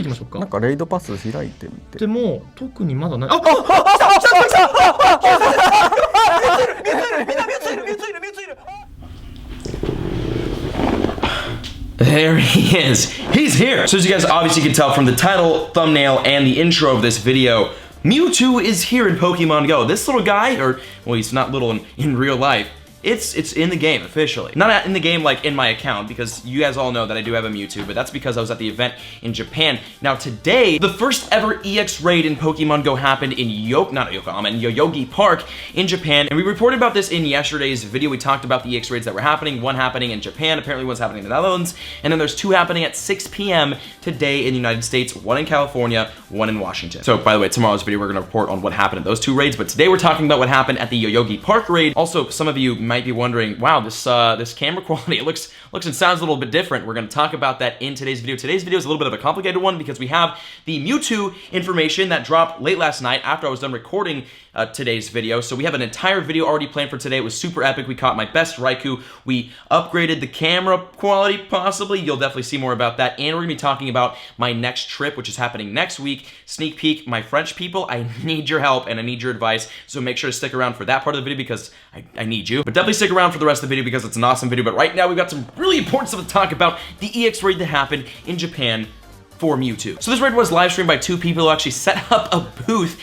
っていきましょうか。なんかレイドパス開いてみて。でも特にまだない。There he is. He's here. So as you guys obviously can tell from the title, thumbnail, and the intro of this video, Mewtwo is here in Pokemon Go. This little guy, or well, he's not little in real life. It's in the game officially. Not in the game like in my account, because you guys all know that I do have a Mewtwo, but that's because I was at the event in Japan. Now today, the first ever EX raid in Pokemon Go happened in Yoyogi Park in Japan, and we reported about this in yesterday's video. We talked about the EX raids that were happening, one happening in Japan, apparently one's happening in the Netherlands, and then there's two happening at 6 p.m. today in the United States, one in California, one in Washington. So by the way, tomorrow's video we're gonna report on what happened at those two raids, but today we're talking about what happened at the Yoyogi Park raid. Also, some of you might be wondering, wow, this camera quality, it looks and sounds a little bit different. We're gonna talk about that in today's video. Today's video is a little bit of a complicated one because we have the Mewtwo information that dropped late last night after I was done recording today's video. So we have an entire video already planned for today. It was super epic. We caught my best Raikou. We upgraded the camera quality, possibly. You'll definitely see more about that. And we're gonna be talking about my next trip, which is happening next week. Sneak peek, my French people, I need your help and I need your advice. So make sure to stick around for that part of the video because I need you. But definitely stick around for the rest of the video because it's an awesome video. But right now we've got some really important stuff to talk about. The EX raid that happened in Japan for Mewtwo. So this raid was live streamed by two people who actually set up a booth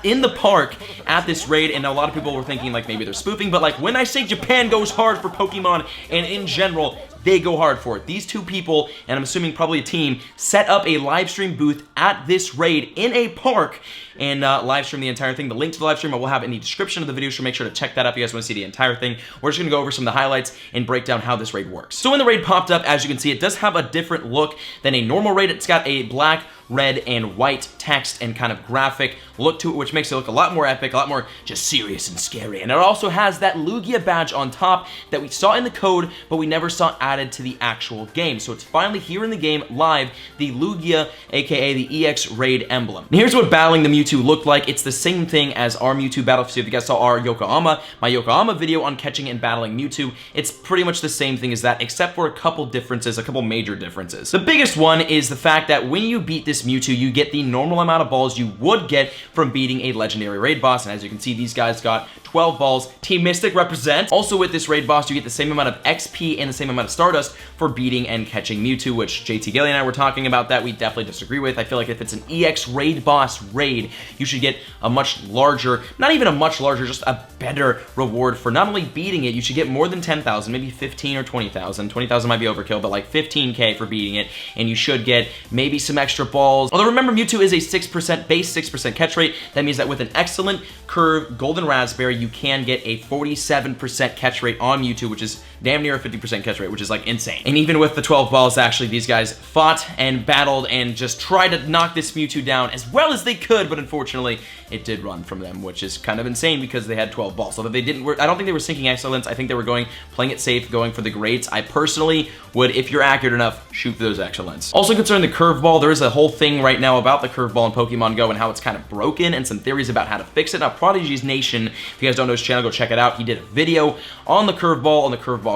in the park at this raid, and a lot of people were thinking like maybe they're spoofing, but like when I say Japan goes hard for Pokemon and in general, they go hard for it. These two people, and I'm assuming probably a team, set up a live stream booth at this raid in a park and live stream the entire thing. The link to the live stream I will have in the description of the video, so make sure to check that up if you guys want to see the entire thing. We're just gonna go over some of the highlights and break down how this raid works. So when the raid popped up, as you can see, it does have a different look than a normal raid. It's got a black, red, and white text and kind of graphic look to it, which makes it look a lot more epic, a lot more just serious and scary. And it also has that Lugia badge on top that we saw in the code, but we never saw added to the actual game. So it's finally here in the game live, the Lugia, aka the EX raid emblem. And here's what battling the Mewtwo looked like. It's the same thing as our Mewtwo battle. So if you guys saw our my Yokohama video on catching and battling Mewtwo, it's pretty much the same thing as that, except for a couple differences, a couple major differences. The biggest one is the fact that when you beat this Mewtwo, you get the normal amount of balls you would get from beating a legendary raid boss. And as you can see, these guys got 12 balls. Team Mystic represent. Also with this raid boss, you get the same amount of XP and the same amount of Stardust for beating and catching Mewtwo, which JT Gilly and I were talking about that. We definitely disagree with. I feel like if it's an EX raid boss raid, you should get a much larger, not even a much larger, just a better reward for not only beating it. You should get more than 10,000, maybe 15 or 20,000. 20,000 might be overkill, but like 15K for beating it. And you should get maybe some extra balls. Although remember, Mewtwo is a 6% base, 6% catch rate. That means that with an excellent curve golden raspberry, you can get a 47% catch rate on Mewtwo, which is damn near a 50% catch rate, which is like insane. And even with the 12 balls, actually, these guys fought and battled and just tried to knock this Mewtwo down as well as they could, but unfortunately, it did run from them, which is kind of insane because they had 12 balls. So that they didn't work. I don't think they were sinking excellence. I think they were playing it safe, going for the greats. I personally would, if you're accurate enough, shoot for those excellence. Also concerning the curveball, there is a whole thing right now about the curveball in Pokemon Go and how it's kind of broken and some theories about how to fix it. Now, Prodigy's Nation, if you guys don't know his channel, go check it out. He did a video on the curveball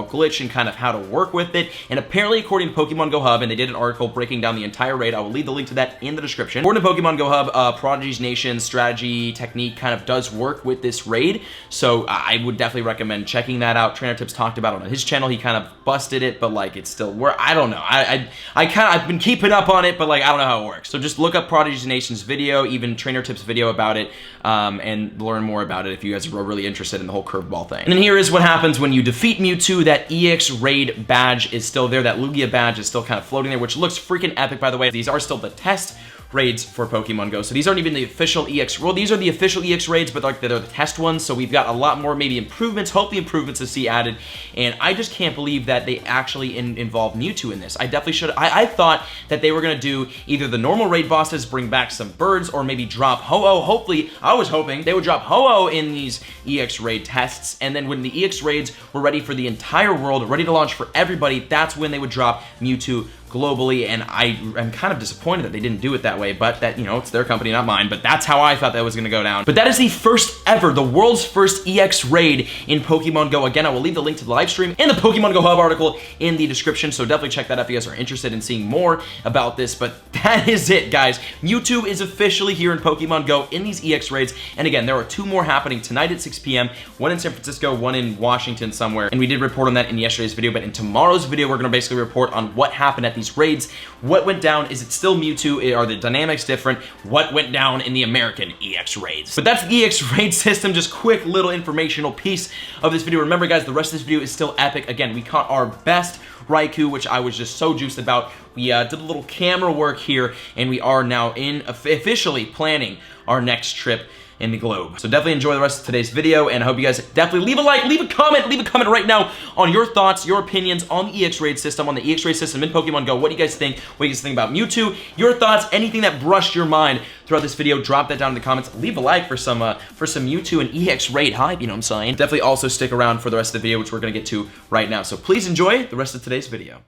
glitch and kind of how to work with it. And apparently, according to Pokemon Go Hub, and they did an article breaking down the entire raid, I will leave the link to that in the description. According to Pokemon Go Hub, Prodigy's Nation strategy technique kind of does work with this raid. So I would definitely recommend checking that out. Trainer Tips talked about it on his channel. He kind of busted it, but like it's still work. I don't know. I've been keeping up on it, but like I don't know how it works. So just look up Prodigy's Nation's video, even Trainer Tips video about it, and learn more about it if you guys are really interested in the whole curveball thing. And then here is what happens when you defeat Mewtwo. That EX raid badge is still there. That Lugia badge is still kind of floating there, which looks freaking epic, by the way. These are still the test raids for Pokemon Go. So these aren't even the official EX, well, these are the official EX raids, but like they're the test ones. So we've got a lot more maybe improvements, hopefully improvements to see added. And I just can't believe that they actually involve Mewtwo in this. I definitely should. I thought that they were going to do either the normal raid bosses, bring back some birds, or maybe drop Ho-Oh. Hopefully, I was hoping they would drop Ho-Oh in these EX raid tests. And then when the EX raids were ready for the entire world, ready to launch for everybody, that's when they would drop Mewtwo globally, and I'm kind of disappointed that they didn't do it that way, but that, you know, it's their company, not mine, but that's how I thought that was gonna go down. But that is the first ever, the world's first EX raid in Pokemon Go. Again, I will leave the link to the live stream and the Pokemon Go Hub article in the description, so definitely check that out if you guys are interested in seeing more about this. But that is it, guys. Mewtwo is officially here in Pokemon Go in these EX raids, and again, there are 2 more happening tonight at 6 p.m., one in San Francisco, one in Washington somewhere, and we did report on that in yesterday's video. But in tomorrow's video, we're gonna basically report on what happened at these raids, what went down, is it still Mewtwo, are the dynamics different, what went down in the American EX raids. But that's the EX raid system, just quick little informational piece of this video. Remember guys, the rest of this video is still epic. Again, we caught our best Raikou, which I was just so juiced about. We did a little camera work here, and we are now officially planning our next trip in the globe. So definitely enjoy the rest of today's video, and I hope you guys definitely leave a like, leave a comment right now on your thoughts, your opinions on the EX raid system, on the EX raid system in Pokemon Go. What do you guys think? What do you guys think about Mewtwo? Your thoughts, anything that brushed your mind throughout this video, drop that down in the comments. Leave a like for some Mewtwo and EX raid hype, you know what I'm saying? Definitely also stick around for the rest of the video, which we're gonna get to right now. So please enjoy the rest of today's video.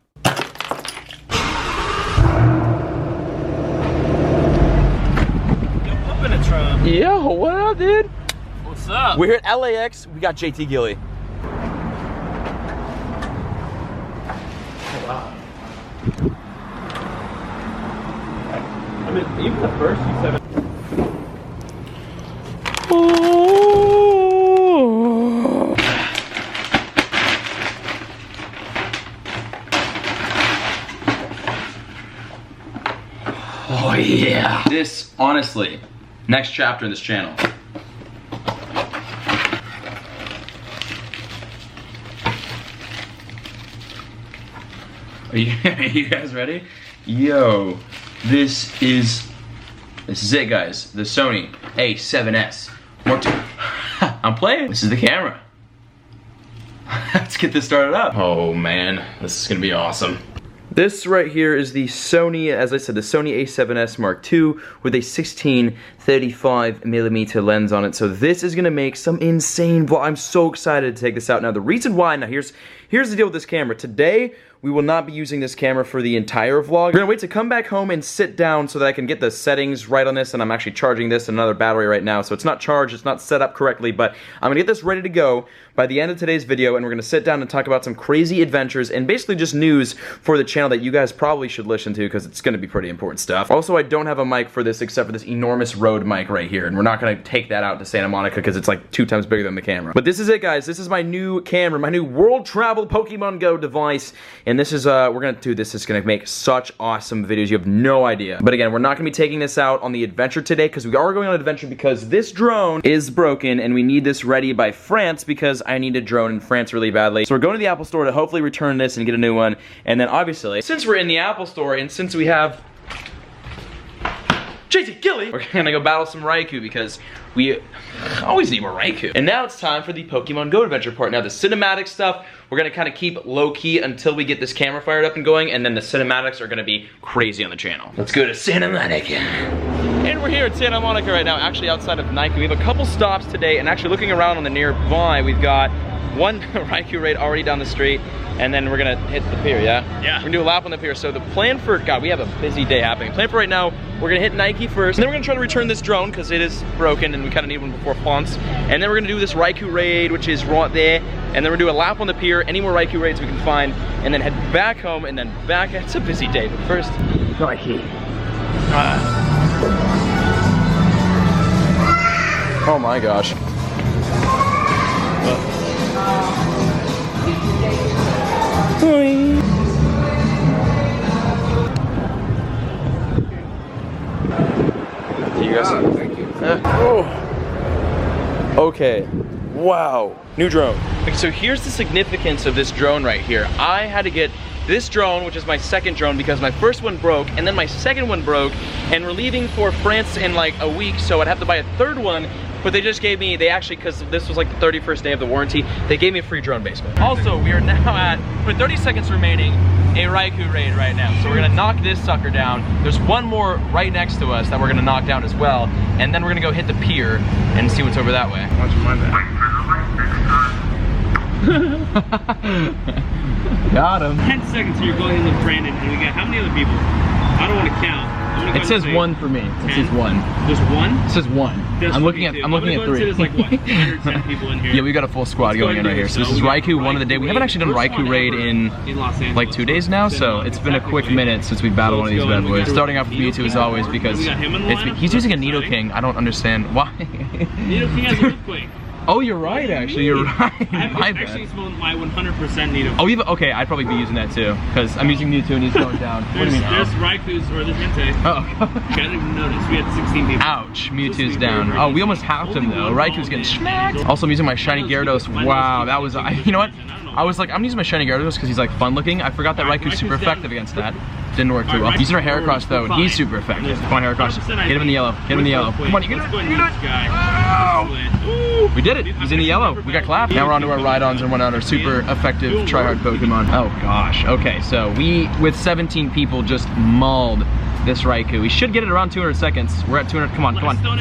Yo, what up, dude? What's up? We're here at LAX. We got JT Gilly. Oh, wow. I mean, even the first few 7. Oh yeah. This, honestly, next chapter in this channel. Are you guys ready? Yo, this is it, guys. The Sony A7S Mark II. I'm playing. This is the camera. Let's get this started up. Oh man, this is gonna be awesome. This right here is the Sony, as I said, the Sony A7S Mark II with a 16-35mm lens on it. So this is gonna make some insane vlog. I'm so excited to take this out. Now the reason why, now here's the deal with this camera. Today, we will not be using this camera for the entire vlog. We're gonna wait to come back home and sit down so that I can get the settings right on this, and I'm actually charging this in another battery right now, so it's not charged, it's not set up correctly, but I'm gonna get this ready to go by the end of today's video, and we're gonna sit down and talk about some crazy adventures and basically just news for the channel that you guys probably should listen to because it's gonna be pretty important stuff. Also, I don't have a mic for this except for this enormous Rode mic right here, and we're not gonna take that out to Santa Monica because it's like 2 times bigger than the camera. But this is it, guys. This is my new camera, my new world travel Pokemon Go device, and this is, this is gonna make such awesome videos, you have no idea. But again, we're not gonna be taking this out on the adventure today because we are going on an adventure because this drone is broken and we need this ready by France because I need a drone in France really badly. So we're going to the Apple Store to hopefully return this and get a new one. And then obviously, since we're in the Apple Store and since we have JT Gilly, we're gonna go battle some Raikou because we always need more Raikou. And now it's time for the Pokemon Go adventure part. Now the cinematic stuff, we're gonna kind of keep low-key until we get this camera fired up and going, and then the cinematics are gonna be crazy on the channel. Let's go to Santa Monica. And we're here at Santa Monica right now, actually outside of Nike. We have a couple stops today, and actually looking around on the nearby, we've got one Raikou raid already down the street, and then we're gonna hit the pier, yeah? Yeah. We're gonna do a lap on the pier. So the plan for, God, we have a busy day happening. Plan for right now, we're gonna hit Nike first, and then we're gonna try to return this drone, because it is broken, and we kinda need one before fonts. And then we're gonna do this Raikou raid, which is right there, and then we're gonna do a lap on the pier, any more Raikou raids we can find, and then head back home, and then back. It's a busy day, but first, Nike. Oh my gosh. You guys. Oh, thank you. Okay. Wow. New drone. Okay, so here's the significance of this drone right here. I had to get this drone, which is my second drone, because my first one broke, and then my second one broke, and we're leaving for France in like a week, so I'd have to buy a third one, but they just gave me, because this was like the 31st day of the warranty, they gave me a free drone basically. Also, we are now at, with 30 seconds remaining, a Raikou raid right now. So we're gonna knock this sucker down. There's one more right next to us that we're gonna knock down as well, and then we're gonna go hit the pier and see what's over that way. Watch my back. Got him. 10 seconds here, you're going in with Brandon, and we got how many other people? I don't want to count. It says 1 for me. It says 1. There's 1? It says 1. I'm looking at 3. There's like what, 110 people in here. Yeah, we got a full squad going in right here. So this is Raikou, one of the day. We haven't actually done Raikou raid in like 2 days now, so it's been a quick minute since we battled one of these bad boys. Starting off with Mewtwo as always because he's using a Nidoking. I don't understand why. Nidoking has an earthquake. Oh, you're right, actually. You're right. I actually spawned my 100% Nidoking. Oh, even okay. I'd probably be using that too, because I'm using Mewtwo and he's going down. What do you mean? There's Raikou's or there's Entei. Oh. I didn't even notice. We had 16 people. Ouch. Mewtwo's down. Oh, we almost halved him though. Raikou's getting smacked. Also, I'm using my shiny Gyarados. Wow, that was. You know what? I was like, I'm using my shiny Gyarados because he's like fun looking. I forgot that Raikou's super effective against that. Didn't work too well. Using our Heracross though, he's super effective. Come on, Heracross. Get him in the yellow. Get him in the yellow. Come on, you can do it. We did it. He's in the yellow. We got clapped. Now we're on to our Rhydons and whatnot, our super effective tryhard Pokemon. Oh gosh. Okay, so we, with 17 people, just mauled this Raikou. We should get it around 200 seconds. We're at 200. Come on, come on, come on.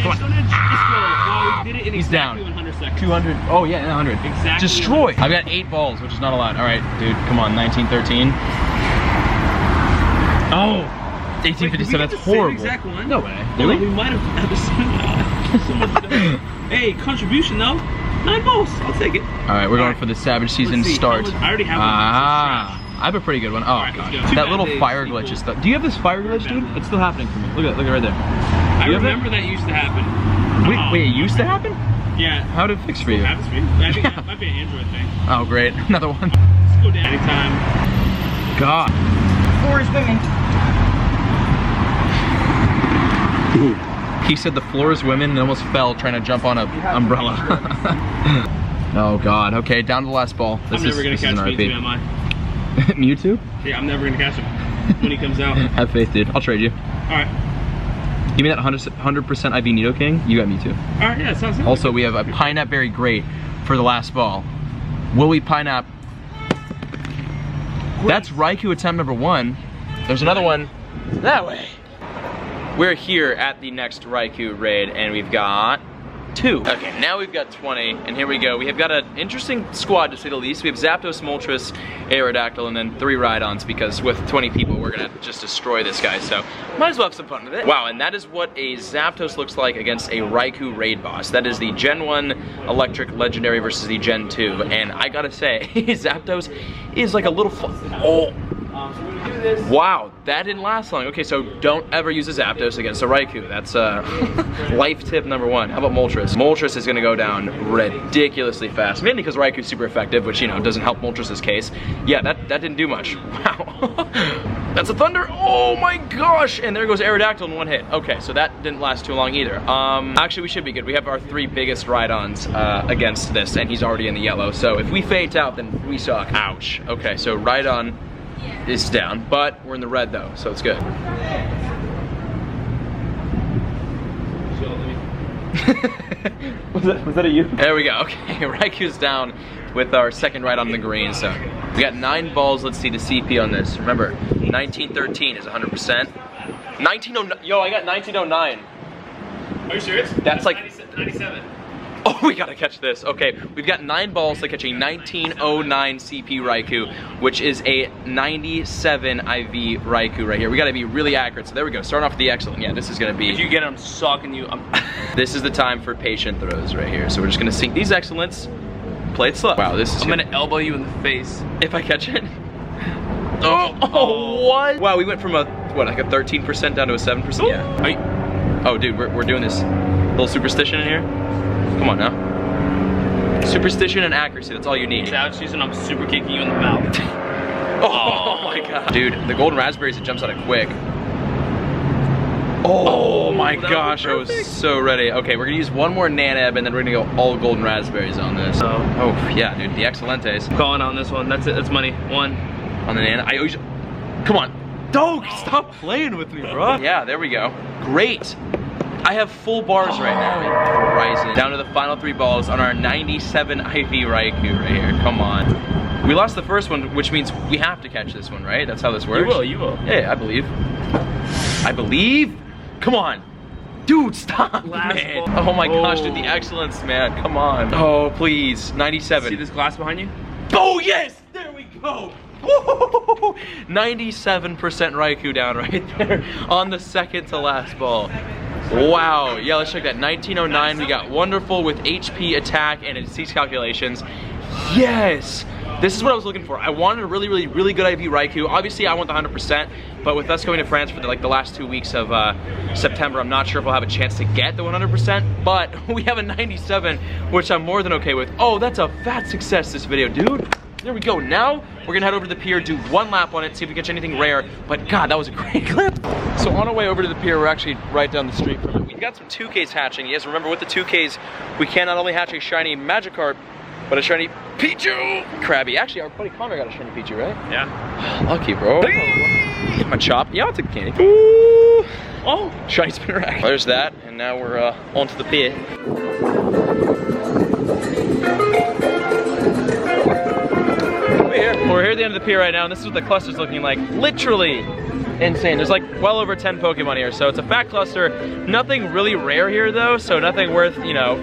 He's down. 200. Oh yeah, 100. Exactly. Destroy. I've got 8 balls, which is not a lot. All right, dude. Come on, 1913. Oh, 1857. That's horrible. No way. Really? We might have had the Hey, contribution though. 9 balls. I'll take it. All right, we're going for the Savage Season start. I already have one. I have a pretty good one. Oh god, that little fire glitch is stuff. Do you have this fire glitch, dude? It's still happening for me. Look at it right there. I remember that used to happen. Wait, it used to happen? Yeah. How did it fix for you? I think that might be an Android thing. Oh great, another one. Let's go down anytime. God. Floor is women. He said the floor is women and almost fell trying to jump on a umbrella. Oh god. Okay, down to the last ball. I'm never gonna catch Mewtwo, am I? Mewtwo? Yeah, I'm never gonna catch him when he comes out. Have faith, dude. I'll trade you. Alright. Give me that 100% IV Nidoking. You got Mewtwo. Alright, yeah, sounds good. Also, we have a Pineapple Berry Great for the last ball. Will we Pineapple? That's Raikou attempt number 1. There's another one that way. We're here at the next Raikou raid, and we've got 2. Okay, now we've got 20, and here we go. We have got an interesting squad, to say the least. We have Zapdos, Moltres, Aerodactyl, and then 3 Rhydons, because with 20 people, we're gonna just destroy this guy, so might as well have some fun with it. Wow, and that is what a Zapdos looks like against a Raikou raid boss. That is the Gen 1 Electric Legendary versus the Gen 2, and I gotta say, Zapdos is like a little wow, that didn't last long. Okay, so don't ever use a Zapdos against a Raikou. That's life tip number 1. How about Moltres? Moltres is gonna go down ridiculously fast, mainly because Raikou's super effective, which, you know, doesn't help Moltres' case. Yeah, that didn't do much. Wow. That's a Thunder. Oh my gosh. And there goes Aerodactyl in 1 hit. Okay, so that didn't last too long either. Actually, we should be good. We have our 3 biggest Rhydons against this, and he's already in the yellow. So if we fade out, then we suck. Ouch. Okay, so Rhydon is down, but we're in the red though, so it's good. was that a you? There we go. Okay, Raikou's down with our second right on the green, so we got 9 balls. Let's see the CP on this. Remember, 1913 is 100%. 1909. Yo, I got 1909. Are you serious? That's like 97. Oh, we gotta catch this. Okay, we've got 9 balls to catch a 1909 CP Raikou, which is a 97 IV Raikou right here. We gotta be really accurate. So there we go. Starting off with the excellent. Yeah, this is gonna be. If you get him sucking you. This is the time for patient throws right here. So we're just gonna sink these excellents. Play it slow. Wow, this is. I'm gonna elbow you in the face if I catch it. Oh, what? Wow, we went from a what, like a 13% down to a 7%. Ooh. Yeah. Oh, dude, we're doing this little superstition in here. Come on now. Superstition and accuracy, that's all you need. Out season, I'm super kicking you in the mouth. Oh my god. Dude, the golden raspberries, it jumps out of quick. Oh my gosh, I was so ready. Okay, we're gonna use 1 more Nanab and then we're gonna go all golden raspberries on this. Oh yeah, dude, the Excelentes. I'm calling on this one, that's it, that's money. 1. On the Nanab, I always, come on. Don't stop playing with me, bro. Yeah, there we go. Great. I have full bars right now. Rising. Down to the final 3 balls on our 97 IV Raikou right here. Come on. We lost the first one, which means we have to catch this one, right? That's how this works. You will. Yeah, I believe. I believe. Come on. Dude, stop, man. Oh my gosh, dude, the excellence, man. Come on. Oh, please. 97. See this glass behind you? Oh, yes. There we go. 97% Raikou down right there on the second to last ball. Wow, yeah, let's check that. 1909, we got Wonderful with HP, attack, and disease calculations. Yes! This is what I was looking for. I wanted a really good IV Raikou. Obviously, I want the 100%, but with us going to France for the last 2 weeks of September, I'm not sure if we'll have a chance to get the 100%, but we have a 97, which I'm more than okay with. Oh, that's a fat success, this video, dude. There we go. Now, we're gonna head over to the pier, do one lap on it, see if we catch anything rare, but God, that was a great clip. So on our way over to the pier, we're actually right down the street from it. We got some 2Ks hatching. Yes, remember with the 2Ks, we can not only hatch a shiny Magikarp, but a shiny Pichu Krabby. Actually, our buddy Connor got a shiny Pichu, right? Yeah. Lucky, bro. My chop. Yeah, I'll take the candy. Ooh. Oh, shiny Spinarak. There's that, and now we're onto the pier. We're here at the end of the pier right now, and this is what the cluster's looking like. Literally insane. There's like well over 10 Pokemon here, so it's a fat cluster. Nothing really rare here though, so nothing worth, you know,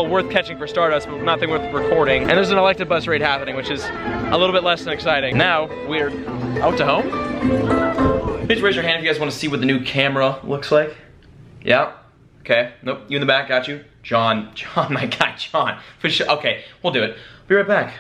worth catching for Stardust, but nothing worth recording. And there's an Electabuzz raid happening, which is a little bit less than exciting. Now, we're out to home. Please raise your hand if you guys want to see what the new camera looks like. Yeah? Okay. Nope, you in the back, got you. John, my guy, John. For sure. Okay, we'll do it. Be right back.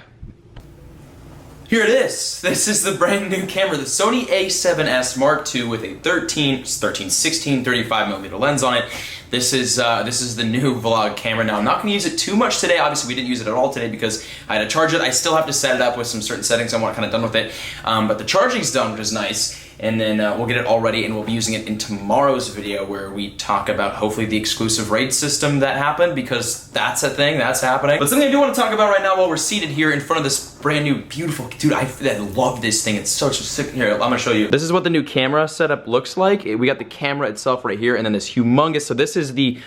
Here it is. This is the brand new camera, the Sony a7S Mark II with a 16, 35mm lens on it. This is the new vlog camera. Now I'm not gonna use it too much today. Obviously we didn't use it at all today because I had to charge it. I still have to set it up with some certain settings. I'm kind of done with it. But the charging's done, which is nice. And then we'll get it all ready and we'll be using it in tomorrow's video where we talk about hopefully the exclusive raid system that happened, because that's a thing, that's happening. But something I do want to talk about right now while we're seated here in front of this brand new beautiful, dude, I love this thing. It's such a sick, here, I'm gonna show you. This is what the new camera setup looks like. We got the camera itself right here and then this humongous, so this is the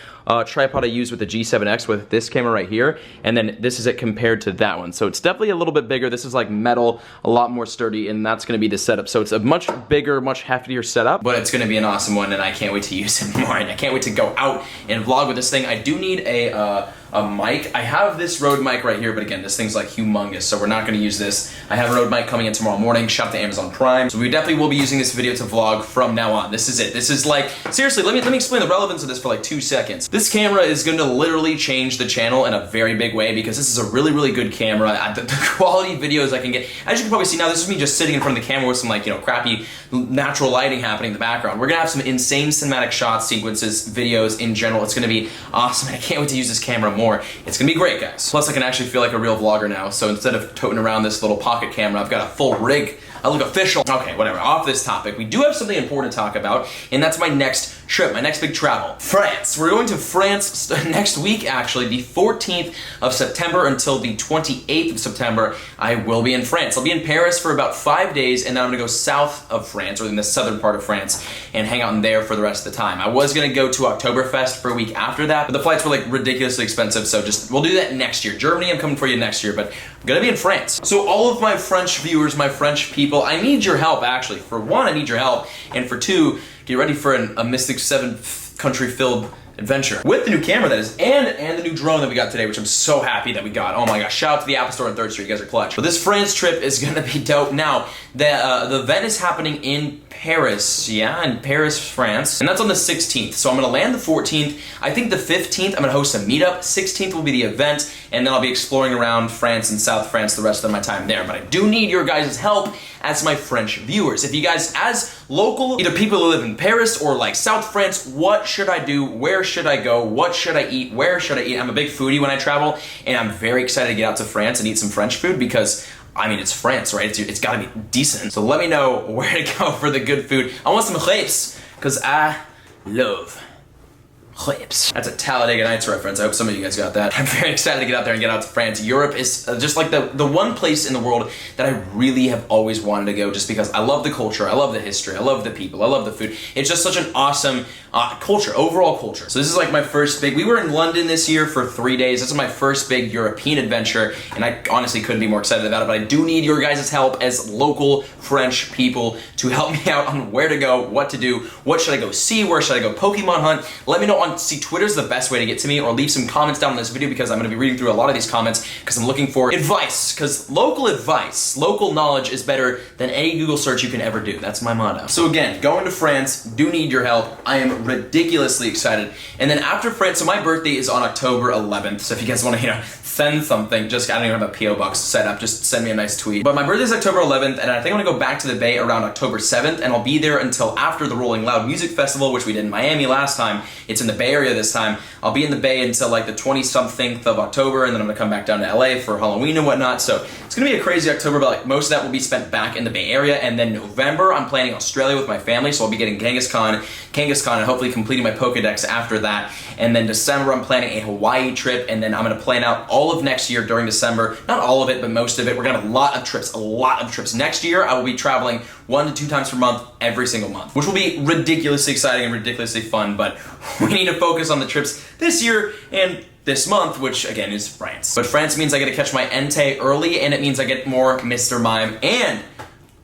tripod I use with the G7X with this camera right here, and then this is it compared to that one. So it's definitely a little bit bigger. This is like metal, a lot more sturdy, and that's gonna be the setup. So it's a much bigger, much heftier setup, but it's gonna be an awesome one, and I can't wait to use it more, and I can't wait to go out and vlog with this thing. I do need a mic. I have this Rode mic right here, but again, this thing's like humongous, so we're not gonna use this. I have a Rode mic coming in tomorrow morning, shout out to Amazon Prime. So we definitely will be using this video to vlog from now on. This is it. This is like, seriously, let me explain the relevance of this for like 2 seconds. This camera is gonna literally change the channel in a very big way because this is a really good camera. The quality videos I can get, as you can probably see now, this is me just sitting in front of the camera with some like, you know, crappy natural lighting happening in the background. We're gonna have some insane cinematic shots, sequences, videos in general. It's gonna be awesome, and I can't wait to use this camera more. It's gonna be great, guys. Plus, I can actually feel like a real vlogger now, so instead of toting around this little pocket camera, I've got a full rig. I look official. Okay, whatever, off this topic. We do have something important to talk about, and that's my next trip, my next big travel. France. We're going to France next week, actually, the 14th of September until the 28th of September. I will be in France. I'll be in Paris for about 5 days, and then I'm gonna go south of France, or in the southern part of France, and hang out in there for the rest of the time. I was gonna go to Oktoberfest for a week after that, but the flights were like ridiculously expensive, so we'll do that next year. Germany, I'm coming for you next year, but I'm gonna be in France. So all of my French viewers, my French people, I need your help, actually. For one, I need your help, and for two, get ready for a Mystic 7 country-filled adventure. With the new camera, that is, and the new drone that we got today, which I'm so happy that we got. Oh my gosh, shout out to the Apple Store on 3rd Street, you guys are clutch. But this France trip is gonna be dope. Now, the event is happening in Paris, yeah, in Paris, France, and that's on the 16th. So I'm gonna land the 14th. I think the 15th, I'm gonna host a meetup. 16th will be the event, and then I'll be exploring around France and South France the rest of my time there. But I do need your guys' help as my French viewers. If you guys, as local, either people who live in Paris or like South France, what should I do? Where should I go? What should I eat? Where should I eat? I'm a big foodie when I travel, and I'm very excited to get out to France and eat some French food because, I mean, it's France, right? It's gotta be decent. So let me know where to go for the good food. I want some crepes, because I love crepes. That's a Talladega Nights reference. I hope some of you guys got that. I'm very excited to get out there and get out to France. Europe is just like the one place in the world that I really have always wanted to go, just because I love the culture, I love the history, I love the people, I love the food. It's just such an awesome culture, overall culture. So this is like my first big, we were in London this year for 3 days. This is my first big European adventure, and I honestly couldn't be more excited about it, but I do need your guys' help as local French people to help me out on where to go, what to do, what should I go see, where should I go Pokemon hunt. Let me know see Twitter's the best way to get to me, or leave some comments down in this video because I'm gonna be reading through a lot of these comments because I'm looking for advice, because local advice, local knowledge is better than any Google search you can ever do. That's my motto. So again, going to France, do need your help. I am ridiculously excited. And then after France, so my birthday is on October 11th, so if you guys wanna, send something, just, I don't even have a P.O. box set up, just send me a nice tweet. But my birthday is October 11th, and I think I'm gonna go back to the Bay around October 7th, and I'll be there until after the Rolling Loud Music Festival, which we did in Miami last time. It's in the Bay Area this time. I'll be in the Bay until like the 20-something of October, and then I'm gonna come back down to LA for Halloween and whatnot. So it's gonna be a crazy October, but like most of that will be spent back in the Bay Area. And then November, I'm planning Australia with my family, so I'll be getting Kangaskhan, and hopefully completing my Pokedex after that. And then December, I'm planning a Hawaii trip, and then I'm gonna plan out all of next year during December. Not all of it, but most of it. We're gonna have a lot of trips. Next year, I will be traveling 1 to 2 times per month, every single month, which will be ridiculously exciting and ridiculously fun, but we need to focus on the trips this year and this month, which again is France. But France means I get to catch my Entei early, and it means I get more Mr. Mime, and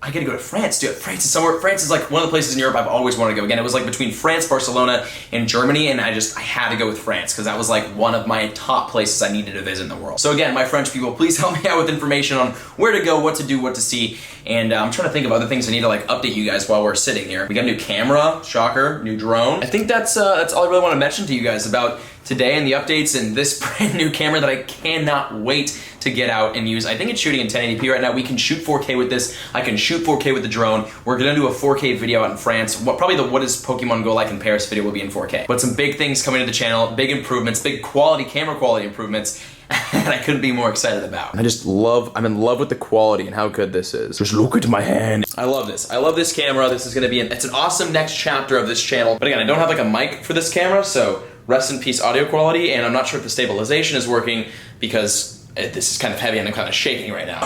I gotta go to France, dude. France is like one of the places in Europe I've always wanted to go. Again, it was like between France, Barcelona, and Germany, and I had to go with France, because that was like one of my top places I needed to visit in the world. So again, my French people, please help me out with information on where to go, what to do, what to see, and I'm trying to think of other things I need to like update you guys while we're sitting here. We got a new camera, shocker, new drone. I think that's all I really want to mention to you guys about today and the updates and this brand new camera that I cannot wait to get out and use. I think it's shooting in 1080p right now. We can shoot 4K with this. I can shoot 4K with the drone. We're gonna do a 4K video out in France. Probably the What is Pokemon Go Like in Paris video will be in 4K. But some big things coming to the channel, big improvements, big camera quality improvements, and I couldn't be more excited about. I'm in love with the quality and how good this is. Just look at my hand. I love this. I love this camera. This is gonna be it's an awesome next chapter of this channel. But again, I don't have like a mic for this camera, so rest in peace audio quality, and I'm not sure if the stabilization is working because this is kind of heavy and I'm kind of shaking right now.